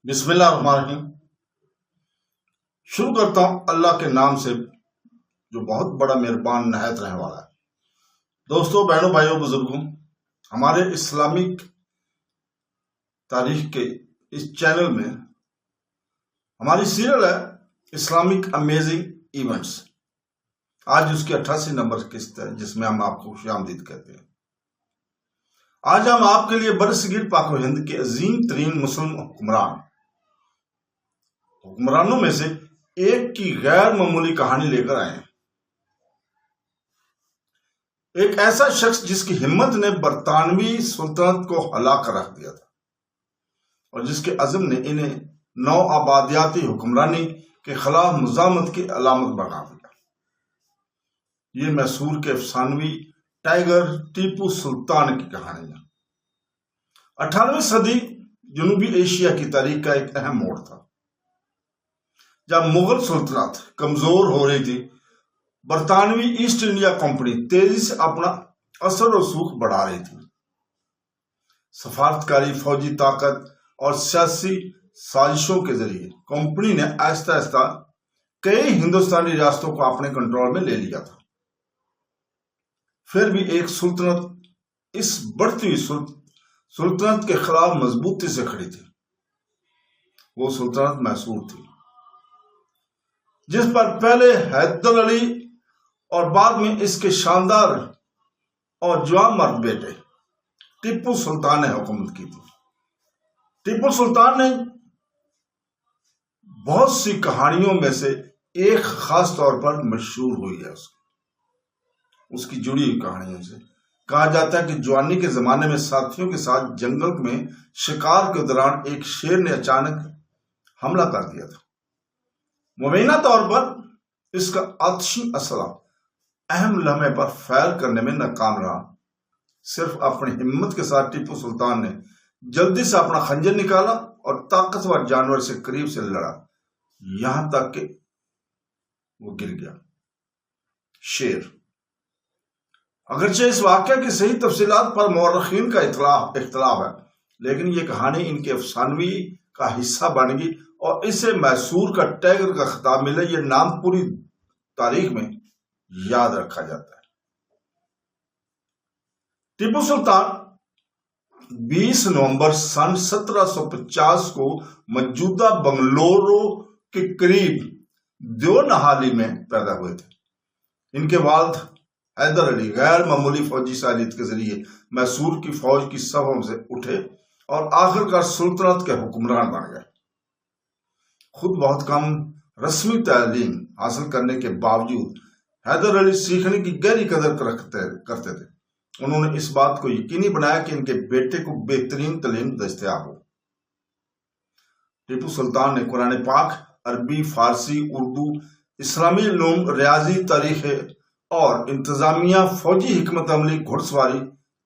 بسم اللہ الرحمن الرحیم۔ شروع کرتا ہوں اللہ کے نام سے جو بہت بڑا مہربان نہایت رہنے والا ہے۔ دوستوں، بہنوں، بھائیوں، بزرگوں، ہمارے اسلامک تاریخ کے اس چینل میں ہماری سیریل ہے اسلامک امیزنگ ایونٹس۔ آج اس کی 88 نمبر قسط ہے جس میں ہم آپ کو خوش آمدید کہتے ہیں۔ آج ہم آپ کے لیے برصغیر پاک و ہند کے عظیم ترین مسلم حکمرانوں میں سے ایک کی غیر معمولی کہانی لے کر آئے ہیں۔ ایک ایسا شخص جس کی ہمت نے برطانوی سلطنت کو ہلا کر رکھ دیا تھا اور جس کے عزم نے انہیں نو آبادیاتی حکمرانی کے خلاف مزاحمت کی علامت بنا دیا۔ یہ میسور کے افسانوی ٹائیگر ٹیپو سلطان کی کہانی ہے۔ 18ویں صدی جنوبی ایشیا کی تاریخ کا ایک اہم موڑ تھا۔ جب مغل سلطنت کمزور ہو رہی تھی، برطانوی ایسٹ انڈیا کمپنی تیزی سے اپنا اثر و رسوخ بڑھا رہی تھی۔ سفارتکاری، فوجی طاقت اور سیاسی سازشوں کے ذریعے کمپنی نے آہستہ آہستہ کئی ہندوستانی ریاستوں کو اپنے کنٹرول میں لے لیا تھا۔ پھر بھی ایک سلطنت اس بڑھتی ہوئی سلطنت کے خلاف مضبوطی سے کھڑی تھی۔ وہ سلطنت میسور تھی، جس پر پہلے حیدر علی اور بعد میں اس کے شاندار اور جوان مرد بیٹے ٹیپو سلطان نے حکومت کی تھی۔ ٹیپو سلطان نے بہت سی کہانیوں میں سے ایک خاص طور پر مشہور ہوئی ہے۔ اس کی جڑی ہوئی کہانیوں سے کہا جاتا ہے کہ جوانی کے زمانے میں ساتھیوں کے ساتھ جنگل میں شکار کے دوران ایک شیر نے اچانک حملہ کر دیا تھا۔ مبینہ طور پر اس کا آتشی اسلحہ اہم لمحے پر فائر کرنے میں ناکام رہا۔ صرف اپنی ہمت کے ساتھ ٹیپو سلطان نے جلدی سے اپنا خنجر نکالا اور طاقتور جانور سے قریب سے لڑا، یہاں تک کہ وہ گر گیا۔ شیر، اگرچہ اس واقعہ کی صحیح تفصیلات پر مورخین کا اختلاف ہے، لیکن یہ کہانی ان کے افسانوی کا حصہ بن گئی اور اسے میسور کا ٹائیگر کا خطاب ملا۔ یہ نام پوری تاریخ میں یاد رکھا جاتا ہے۔ ٹیپو سلطان 20 نومبر سن 1750 کو موجودہ بنگلورو کے قریب دیونہالی میں پیدا ہوئے تھے۔ ان کے والد حیدر علی غیر معمولی فوجی صلاحیت کے ذریعے میسور کی فوج کی صفوں سے اٹھے اور آخرکار سلطنت کے حکمران بن گئے۔ خود بہت کم رسمی تعلیم حاصل کرنے کے باوجود حیدر علی سیکھنے کی گہری قدر کرتے تھے۔ انہوں نے اس بات کو یقینی بنایا کہ ان کے بیٹے کو بہترین تعلیم دستیاب ہو۔ ٹیپو سلطان نے قرآن پاک، عربی، فارسی، اردو، اسلامی علوم، ریاضی، تاریخ اور انتظامیہ، فوجی حکمت عملی، گھڑ سواری،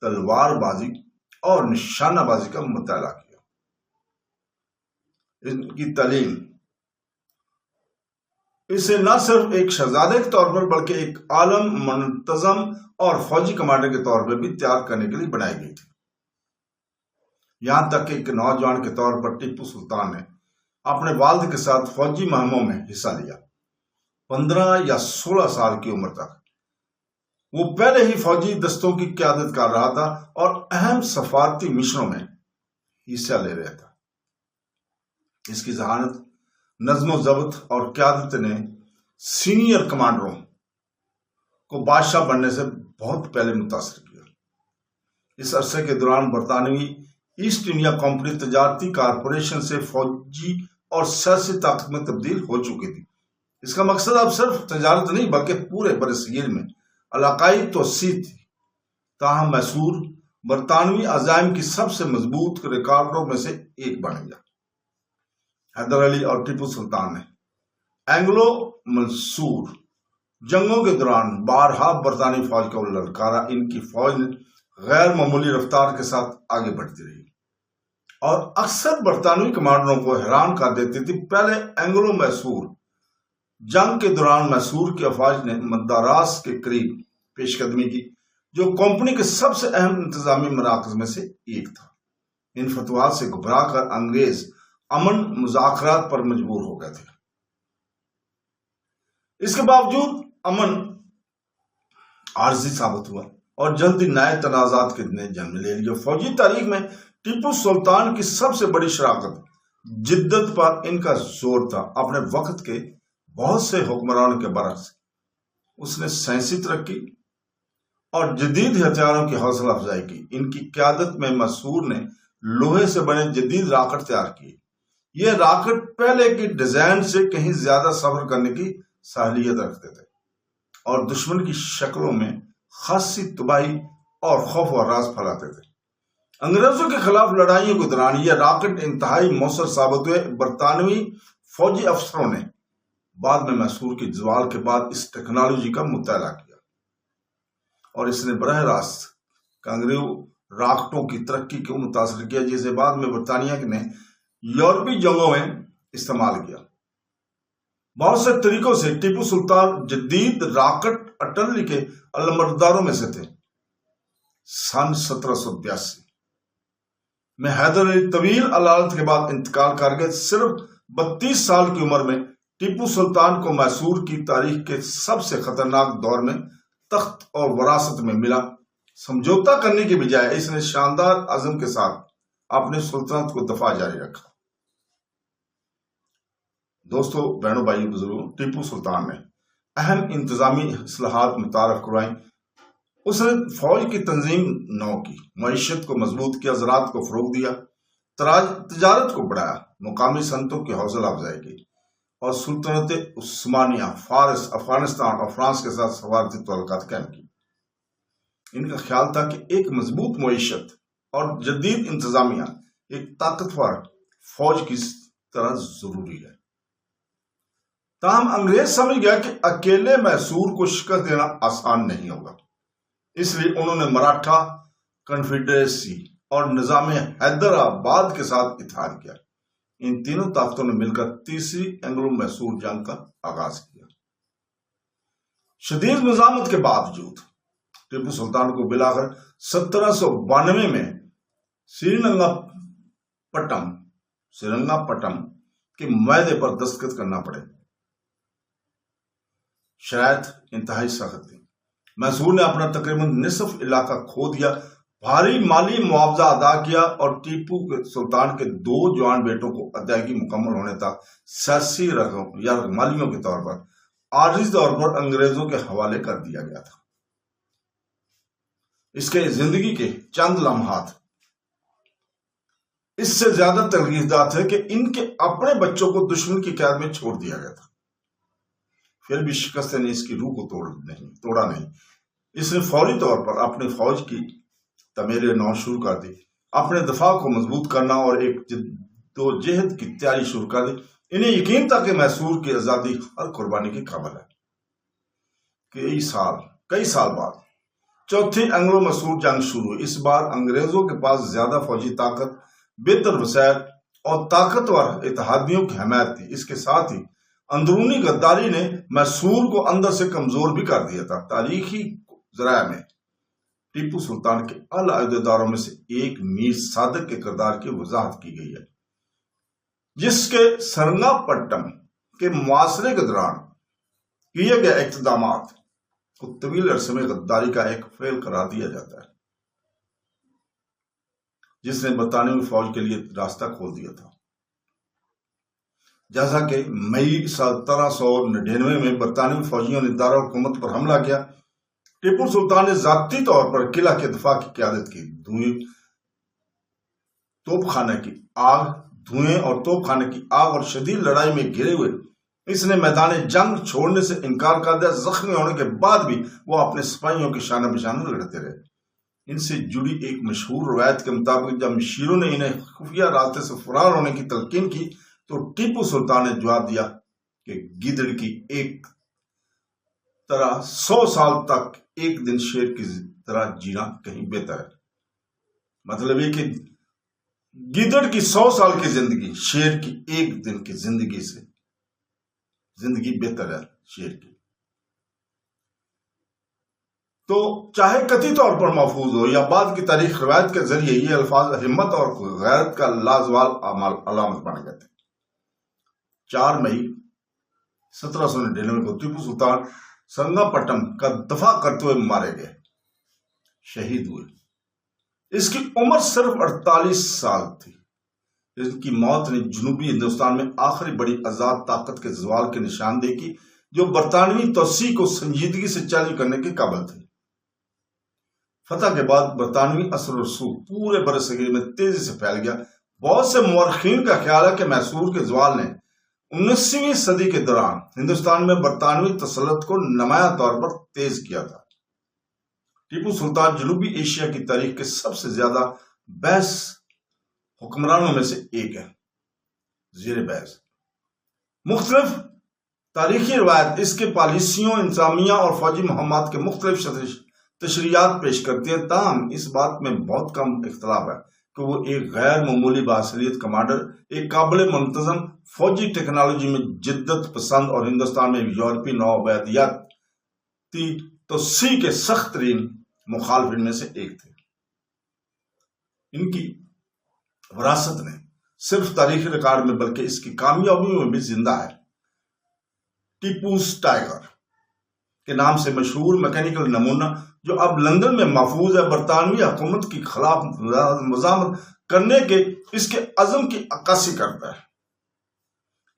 تلوار بازی اور نشانہ بازی کا مطالعہ کیا۔ ان کی تعلیم اسے نہ صرف ایک شہزادے کے طور پر بلکہ ایک عالم، منتظم اور فوجی کمانڈر کے طور پر بھی تیار کرنے کے لیے بنائی گئی تھی۔ یہاں تک کہ ایک نوجوان کے طور پر ٹیپو سلطان نے اپنے والد کے ساتھ فوجی مہموں میں حصہ لیا۔ 15 یا 16 سال کی عمر تک وہ پہلے ہی فوجی دستوں کی قیادت کر رہا تھا اور اہم سفارتی مشنوں میں حصہ لے رہا تھا۔ اس کی ذہانت، نظم و ضبط اور قیادت نے سینئر کمانڈروں کو بادشاہ بننے سے بہت پہلے متاثر کیا۔ اس عرصے کے دوران برطانوی ایسٹ انڈیا کمپنی تجارتی کارپوریشن سے فوجی اور سیاسی طاقت میں تبدیل ہو چکی تھی۔ اس کا مقصد اب صرف تجارت نہیں بلکہ پورے برصغیر میں علاقائی توسیع تھی۔ تاہم میسور برطانوی عزائم کی سب سے مضبوط ریکارڈوں میں سے ایک بن گیا۔ حیدر علی اور ٹیپو سلطان نے اینگلو میسور جنگوں کے دوران بارہا برطانوی فوج کو للکارا۔ ان کی فوج غیر معمولی رفتار کے ساتھ آگے بڑھتی رہی اور اکثر برطانوی کمانڈروں کو حیران کر دیتی تھی۔ پہلے اینگلو میسور جنگ کے دوران میسور کی افواج نے مداراس کے قریب پیش قدمی کی، جو کمپنی کے سب سے اہم انتظامی مراکز میں سے ایک تھا۔ ان فتوحات سے گھبرا کر انگریز امن مذاکرات پر مجبور ہو گئے تھے۔ اس کے باوجود امن عارضی ثابت ہوا اور جلدی نئے تنازعات نے جنم لے لیا۔ فوجی تاریخ میں ٹیپو سلطان کی سب سے بڑی شراکت جدت پر ان کا زور تھا۔ اپنے وقت کے بہت سے حکمرانوں کے برعکس اس نے سائنسی ترقی اور جدید ہتھیاروں کی حوصلہ افزائی کی۔ ان کی قیادت میں مسعود نے لوہے سے بنے جدید راکٹ تیار کیے۔ یہ راکٹ پہلے کی ڈیزائن سے کہیں زیادہ سفر کرنے کی صلاحیت رکھتے تھے اور دشمن کی شکلوں میں خاصی تباہی اور خوف و راز پھیلاتے تھے۔ انگریزوں کے خلاف لڑائیوں کے دوران یہ راکٹ انتہائی مؤثر ثابت ہوئے۔ برطانوی فوجی افسروں نے بعد میں مسعود کی زوال کے بعد اس ٹیکنالوجی کا مطالعہ کیا اور اس نے براہ راست کانگریو راکٹوں کی ترقی کو متاثر کیا، جسے بعد میں برطانیہ نے یورپی جنگوں میں استعمال کیا۔ بہت سے طریقوں سے ٹیپو سلطان جدید راکٹ ارٹلری کے علمبرداروں میں سے تھے۔ سن 1782 میں حیدر علی طویل علالت کے بعد انتقال کر گئے۔ صرف 32 سال کی عمر میں ٹیپو سلطان کو میسور کی تاریخ کے سب سے خطرناک دور میں تخت اور وراثت میں ملا۔ سمجھوتا کرنے کی بجائے اس نے شاندار عزم کے ساتھ اپنی سلطنت کو دفاع جاری رکھا۔ دوستو، بہنوں، بھائیوں، بزرگوں، ٹیپو سلطان نے اہم انتظامی اصلاحات متعارف کروائیں۔ اس نے فوج کی تنظیم نو کی، معیشت کو مضبوط کیا، زراعت کو فروغ دیا، تجارت کو بڑھایا، مقامی صنعتوں کی حوصلہ افزائی کی اور سلطنت عثمانیہ، فارس، افغانستان اور فرانس کے ساتھ سفارتی تعلقات قائم کی۔ ان کا خیال تھا کہ ایک مضبوط معیشت اور جدید انتظامیہ ایک طاقتور فوج کی طرح ضروری ہے۔ تاہم انگریز سمجھ گیا کہ اکیلے میسور کو شکست دینا آسان نہیں ہوگا، اس لیے انہوں نے مراٹھا کنفیڈریسی اور نظام حیدرآباد کے ساتھ اتحاد کیا۔ ان تینوں طاقتوں نے مل کر تیسری اینگلو میسور جنگ کا آغاز کیا۔ شدید مزاحمت کے باوجود ٹیپو سلطان کو بلاخر 1792 میں سرینگا پٹم کے معاہدے پر دستخط کرنا پڑے۔ شرائط انتہائی سخت تھی۔ میسور نے اپنا تقریباً نصف علاقہ کھو دیا، بھاری مالی معاوضہ ادا کیا اور ٹیپو سلطان کے 2 جوان بیٹوں کو ادائیگی مکمل ہونے تک سیاسی رقم یا مالیوں کے طور پر عارضی طور پر انگریزوں کے حوالے کر دیا گیا تھا۔ اس کے زندگی کے چند لمحات اس سے زیادہ تلخیص دہ تھے کہ ان کے اپنے بچوں کو دشمن کی قید میں چھوڑ دیا گیا تھا۔ پھر بھی شکست نے اس کی روح کو توڑا نہیں۔ اس نے فوری طور پر اپنی فوج کی تعمیر نو شروع کر دی، اپنے دفاع کو مضبوط کرنا اور ایک جدوجہد کی تیاری شروع کر دی۔ انہیں یقین تھا کہ میسور کی آزادی ہر قربانی کی قابل ہے۔ کئی سال بعد چوتھی اینگلو میسور جنگ شروع ہوئی۔ اس بار انگریزوں کے پاس زیادہ فوجی طاقت، بہتر وسائل اور طاقتور اتحادیوں کی حمایت تھی۔ اس کے ساتھ ہی اندرونی غداری نے میسور کو اندر سے کمزور بھی کر دیا تھا۔ تاریخی ذرائع میں ٹیپو سلطان کے اعلیٰ عہدیداروں میں سے ایک میر صادق کے کردار کی وضاحت کی گئی ہے، جس کے سرنگا پٹم کے محاصرے کے دوران کیے گئے اقدامات کو طویل عرصے میں غداری کا ایک فعل قرار دیا جاتا ہے، جس نے برطانوی فوج کے لیے راستہ کھول دیا تھا۔ جیسا کہ مئی 1799 میں برطانوی فوجیوں نے دارالحکومت پر حملہ کیا، ٹیپو سلطان نے ذاتی طور پر قلعہ کے دفاع کی قیادت کی۔ دھوئیں اور توپ خانے کی آگ اور شدید لڑائی میں گھرے ہوئے اس نے میدان جنگ چھوڑنے سے انکار کر دیا۔ زخمی ہونے کے بعد بھی وہ اپنے سپاہیوں کے شانہ بشانہ لڑتے رہے۔ ان سے جڑی ایک مشہور روایت کے مطابق جب شیروں نے انہیں خفیہ راستے سے فرار ہونے کی تلقین کی تو ٹیپو سلطان نے جواب دیا کہ گیدڑ کی ایک طرح 100 سال تک ایک دن شیر کی طرح جینا کہیں بہتر ہے۔ مطلب یہ کہ گیدڑ کی 100 سال کی زندگی شیر کی ایک دن کی زندگی سے زندگی بہتر ہے شیر کی۔ تو چاہے قطعی طور پر محفوظ ہو یا بعد کی تاریخ روایت کے ذریعے یہ الفاظ ہمت اور غیرت کا لازوال علامت بن گئے تھے۔ 4 مئی 1799 کو ٹیپو سلطان سرنگا پٹم کا دفاع کرتے ہوئے مارے گئے، شہید ہوئے۔ اس کی عمر صرف 48 سال تھی۔ ان کی موت نے جنوبی ہندوستان میں آخری بڑی آزاد طاقت کے زوال کی نشاندہی کی جو برطانوی توسیع کو سنجیدگی سے چیلنج کرنے کے قابل تھی۔ فتح کے بعد برطانوی اثر و رسوخ پورے برصغیر میں تیزی سے پھیل گیا۔ بہت سے مورخین کا خیال ہے کہ میسور کے زوال نے 19ویں صدی کے دوران ہندوستان میں برطانوی تسلط کو نمایاں طور پر تیز کیا تھا۔ ٹیپو سلطان جنوبی ایشیا کی تاریخ کے سب سے زیادہ بحث حکمرانوں میں سے ایک ہے۔ زیر بحث مختلف تاریخی روایت اس کے پالیسیوں، انتظامیہ اور فوجی مہمات کے مختلف تشریحات پیش کرتی ہیں، تاہم اس بات میں بہت کم اختلاف ہے کہ وہ ایک غیر معمولی باصلاحیت کمانڈر، ایک قابل منتظم فوجی ٹیکنالوجی میں جدت پسند اور ہندوستان میں یورپی نوآبادیاتی توسیع کے سخت ترین مخالفین میں سے ایک تھے۔ ان کی وراثت نے صرف تاریخی ریکارڈ میں بلکہ اس کی کامیابیوں میں بھی زندہ ہے۔ ٹیپوز ٹائیگر کے نام سے مشہور میکینیکل نمونہ جو اب لندن میں محفوظ ہے، برطانوی حکومت کی خلاف مزاحمت کرنے کے اس کے عزم کی عکاسی کرتا ہے۔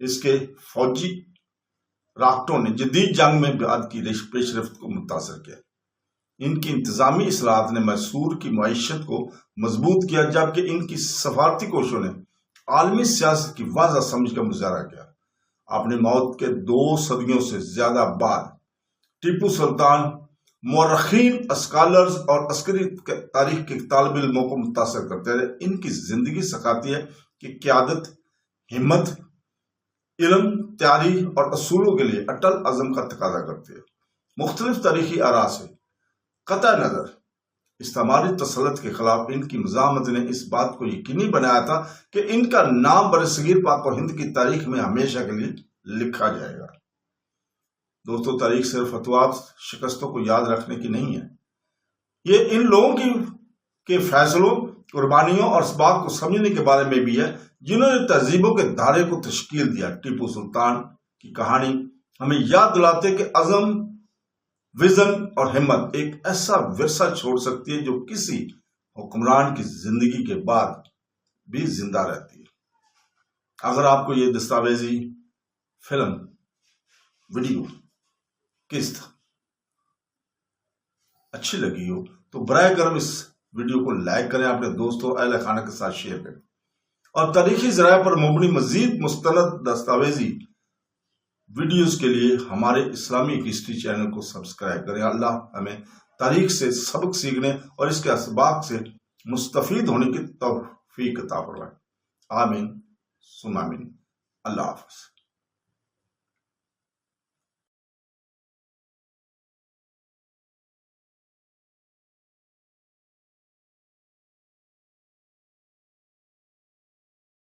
اس کے فوجی راکٹوں نے جدید جنگ میں بعد کی پیش رفت کو متاثر کیا۔ ان کی انتظامی اصلاحات نے میسور کی معیشت کو مضبوط کیا، جبکہ ان کی سفارتی کوششوں نے عالمی سیاست کی واضح سمجھ کا مظاہرہ کیا۔ اپنی موت کے 2 صدیوں سے زیادہ بعد ٹیپو سلطان مورخین، اسکالرز اور عسکری تاریخ کے طالب علموں کو متاثر کرتے رہے۔ ان کی زندگی سکھاتی ہے کہ قیادت، ہمت، علم، تیاری اور اصولوں کے لیے اٹل عزم کا تقاضا کرتی ہے۔ مختلف تاریخی آراء سے قطع نظر استعماری تسلط کے خلاف ان کی مزاحمت نے اس بات کو یقینی بنایا تھا کہ ان کا نام برصغیر پاک و ہند کی تاریخ میں ہمیشہ کے لیے لکھا جائے گا۔ دوستو، تاریخ صرف فتوحات، شکستوں کو یاد رکھنے کی نہیں ہے، یہ ان لوگوں کے فیصلوں، قربانیوں اور اسباق کو سمجھنے کے بارے میں بھی ہے جنہوں نے تہذیبوں کے دھارے کو تشکیل دیا۔ ٹیپو سلطان کی کہانی ہمیں یاد دلاتے کہ عزم، وژن اور ہمت ایک ایسا ورثہ چھوڑ سکتی ہے جو کسی حکمران کی زندگی کے بعد بھی زندہ رہتی ہے۔ اگر آپ کو یہ دستاویزی فلم، ویڈیو، قسط اچھی لگی ہو تو برائے کرم اس ویڈیو کو لائک کریں، اپنے دوستوں، اہل خانہ کے ساتھ شیئر کریں، اور تاریخی ذرائع پر مبنی مزید مستند دستاویزی ویڈیوز کے لیے ہمارے اسلامی ہسٹری چینل کو سبسکرائب کریں۔ اللہ ہمیں تاریخ سے سبق سیکھنے اور اس کے اسباق سے مستفید ہونے کی توفیق عطا فرمائے۔ آمین ثم آمین۔ اللہ حافظ۔